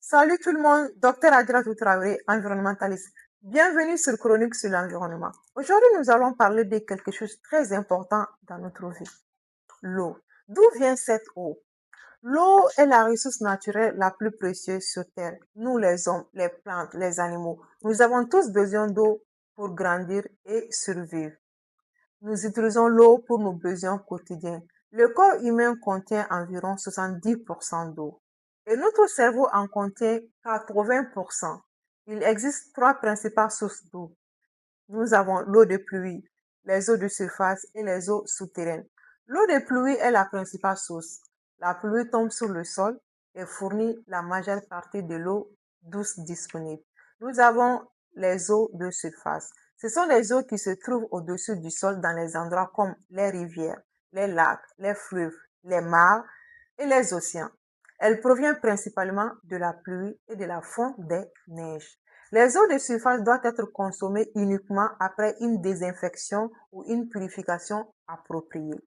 Salut tout le monde, Docteur Adjaratou Traoré, environnementaliste. Bienvenue sur Chronique sur l'environnement. Aujourd'hui, nous allons parler de quelque chose de très important dans notre vie, l'eau. D'où vient cette eau? L'eau est la ressource naturelle la plus précieuse sur Terre. Nous, les hommes, les plantes, les animaux, nous avons tous besoin d'eau pour grandir et survivre. Nous utilisons l'eau pour nos besoins quotidiens. Le corps humain contient environ 70% d'eau et notre cerveau en contient 80%. Il existe trois principales sources d'eau. Nous avons l'eau de pluie, les eaux de surface et les eaux souterraines. L'eau de pluie est la principale source. La pluie tombe sur le sol et fournit la majeure partie de l'eau douce disponible. Nous avons les eaux de surface. Ce sont les eaux qui se trouvent au-dessus du sol dans les endroits comme les rivières, les lacs, les fleuves, les mares et les océans. Elles proviennent principalement de la pluie et de la fonte des neiges. Les eaux de surface doivent être consommées uniquement après une désinfection ou une purification appropriée.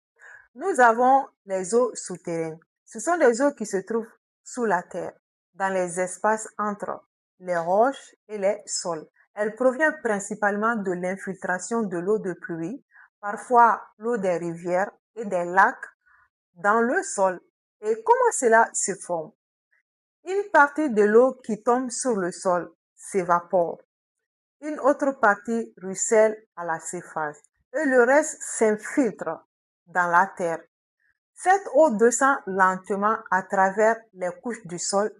Nous avons les eaux souterraines. Ce sont des eaux qui se trouvent sous la terre, dans les espaces entre les roches et les sols. Elles proviennent principalement de l'infiltration de l'eau de pluie, parfois l'eau des rivières et des lacs dans le sol. Et comment cela se forme? Une partie de l'eau qui tombe sur le sol s'évapore. Une autre partie ruisselle à la surface et le reste s'infiltre dans la terre. Cette eau descend lentement à travers les couches du sol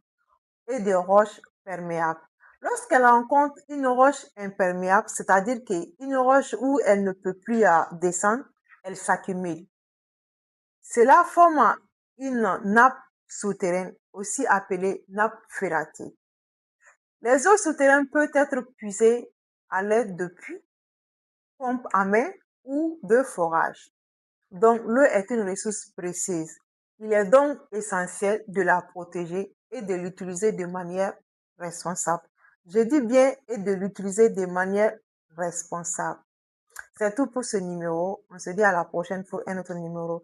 et des roches perméables. Lorsqu'elle rencontre une roche imperméable, c'est-à-dire qu'une roche où elle ne peut plus descendre, elle s'accumule. Cela forme une nappe souterraine, aussi appelée nappe phréatique. Les eaux souterraines peuvent être puisées à l'aide de puits, pompes à main ou de forage. Donc, l'eau est une ressource précieuse. Il est donc essentiel de la protéger et de l'utiliser de manière responsable. Je dis bien et de l'utiliser de manière responsable. C'est tout pour ce numéro. On se dit à la prochaine pour un autre numéro.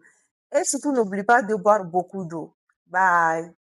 Et surtout, n'oublie pas de boire beaucoup d'eau. Bye.